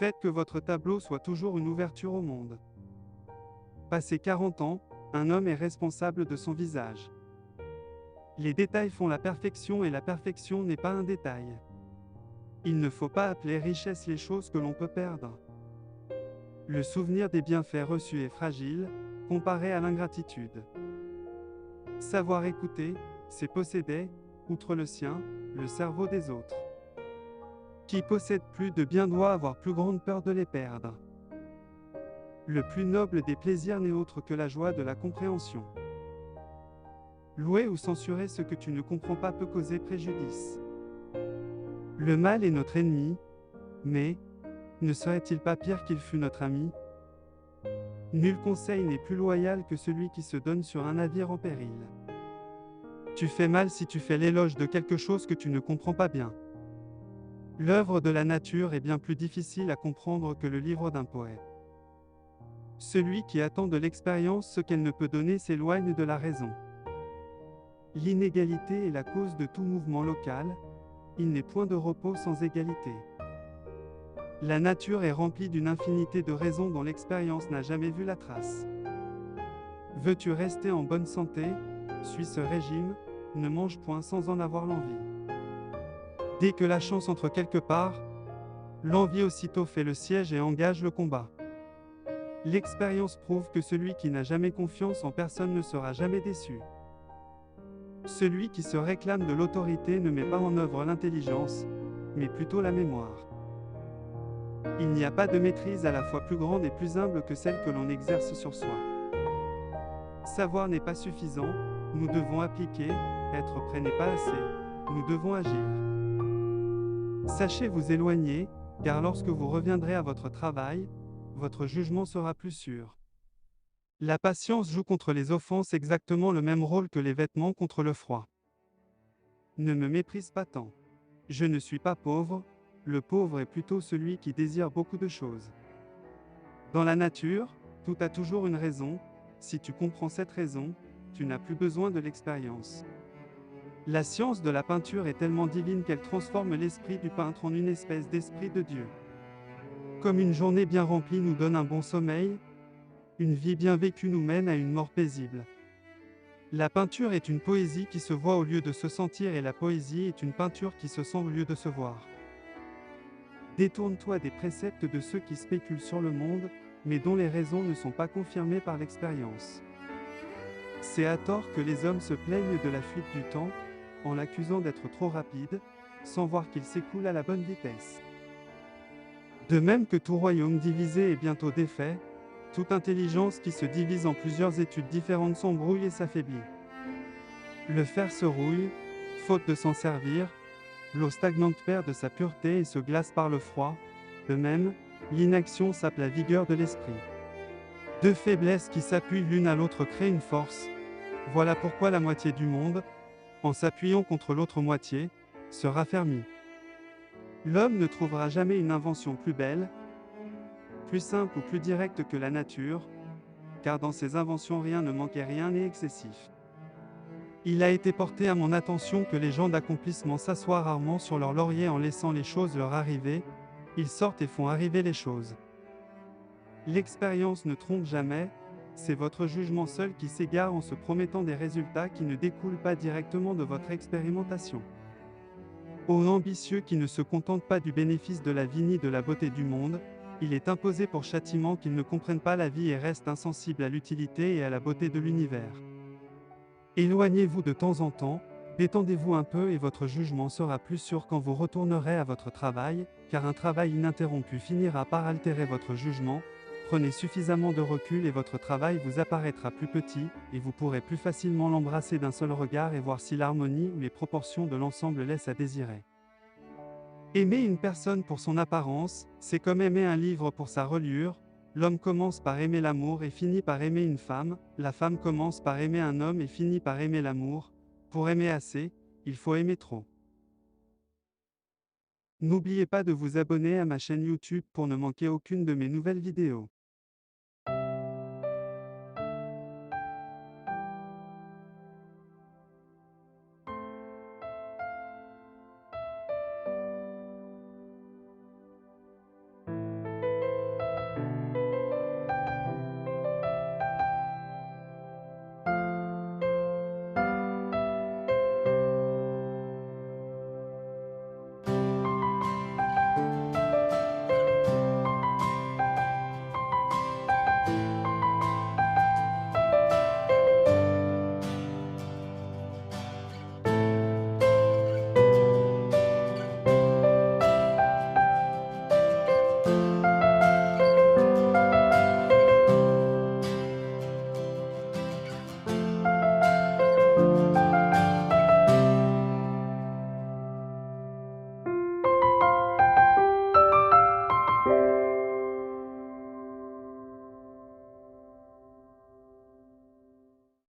Faites que votre tableau soit toujours une ouverture au monde. Passé 40 ans, un homme est responsable de son visage. Les détails font la perfection et la perfection n'est pas un détail. Il ne faut pas appeler richesse les choses que l'on peut perdre. Le souvenir des bienfaits reçus est fragile, comparé à l'ingratitude. Savoir écouter, c'est posséder, outre le sien, le cerveau des autres. Qui possède plus de biens doit avoir plus grande peur de les perdre. Le plus noble des plaisirs n'est autre que la joie de la compréhension. Louer ou censurer ce que tu ne comprends pas peut causer préjudice. Le mal est notre ennemi, mais ne serait-il pas pire qu'il fût notre ami? Nul conseil n'est plus loyal que celui qui se donne sur un navire en péril. Tu fais mal si tu fais l'éloge de quelque chose que tu ne comprends pas bien. L'œuvre de la nature est bien plus difficile à comprendre que le livre d'un poète. Celui qui attend de l'expérience ce qu'elle ne peut donner s'éloigne de la raison. L'inégalité est la cause de tout mouvement local, il n'est point de repos sans égalité. La nature est remplie d'une infinité de raisons dont l'expérience n'a jamais vu la trace. Veux-tu rester en bonne santé? Suis ce régime, ne mange point sans en avoir l'envie. Dès que la chance entre quelque part, l'envie aussitôt fait le siège et engage le combat. L'expérience prouve que celui qui n'a jamais confiance en personne ne sera jamais déçu. Celui qui se réclame de l'autorité ne met pas en œuvre l'intelligence, mais plutôt la mémoire. Il n'y a pas de maîtrise à la fois plus grande et plus humble que celle que l'on exerce sur soi. Savoir n'est pas suffisant, nous devons appliquer, être prêt n'est pas assez, nous devons agir. Sachez vous éloigner, car lorsque vous reviendrez à votre travail, votre jugement sera plus sûr. La patience joue contre les offenses exactement le même rôle que les vêtements contre le froid. Ne me méprise pas tant. Je ne suis pas pauvre, le pauvre est plutôt celui qui désire beaucoup de choses. Dans la nature, tout a toujours une raison, si tu comprends cette raison, tu n'as plus besoin de l'expérience. La science de la peinture est tellement divine qu'elle transforme l'esprit du peintre en une espèce d'esprit de Dieu. Comme une journée bien remplie nous donne un bon sommeil, une vie bien vécue nous mène à une mort paisible. La peinture est une poésie qui se voit au lieu de se sentir et la poésie est une peinture qui se sent au lieu de se voir. Détourne-toi des préceptes de ceux qui spéculent sur le monde, mais dont les raisons ne sont pas confirmées par l'expérience. C'est à tort que les hommes se plaignent de la fuite du temps, en l'accusant d'être trop rapide, sans voir qu'il s'écoule à la bonne vitesse. De même que tout royaume divisé est bientôt défait, toute intelligence qui se divise en plusieurs études différentes s'embrouille et s'affaiblit. Le fer se rouille, faute de s'en servir, l'eau stagnante perd de sa pureté et se glace par le froid, de même, l'inaction sape la vigueur de l'esprit. Deux faiblesses qui s'appuient l'une à l'autre créent une force, voilà pourquoi la moitié du monde, en s'appuyant contre l'autre moitié, se raffermit. L'homme ne trouvera jamais une invention plus belle, plus simple ou plus directe que la nature, car dans ses inventions rien ne manque et rien n'est excessif. Il a été porté à mon attention que les gens d'accomplissement s'assoient rarement sur leur laurier en laissant les choses leur arriver, ils sortent et font arriver les choses. L'expérience ne trompe jamais, c'est votre jugement seul qui s'égare en se promettant des résultats qui ne découlent pas directement de votre expérimentation. Aux ambitieux qui ne se contentent pas du bénéfice de la vie ni de la beauté du monde, il est imposé pour châtiment qu'ils ne comprennent pas la vie et restent insensibles à l'utilité et à la beauté de l'univers. Éloignez-vous de temps en temps, détendez-vous un peu et votre jugement sera plus sûr quand vous retournerez à votre travail, car un travail ininterrompu finira par altérer votre jugement. Prenez suffisamment de recul et votre travail vous apparaîtra plus petit, et vous pourrez plus facilement l'embrasser d'un seul regard et voir si l'harmonie ou les proportions de l'ensemble laissent à désirer. Aimer une personne pour son apparence, c'est comme aimer un livre pour sa reliure. L'homme commence par aimer l'amour et finit par aimer une femme, la femme commence par aimer un homme et finit par aimer l'amour. Pour aimer assez, il faut aimer trop. N'oubliez pas de vous abonner à ma chaîne YouTube pour ne manquer aucune de mes nouvelles vidéos.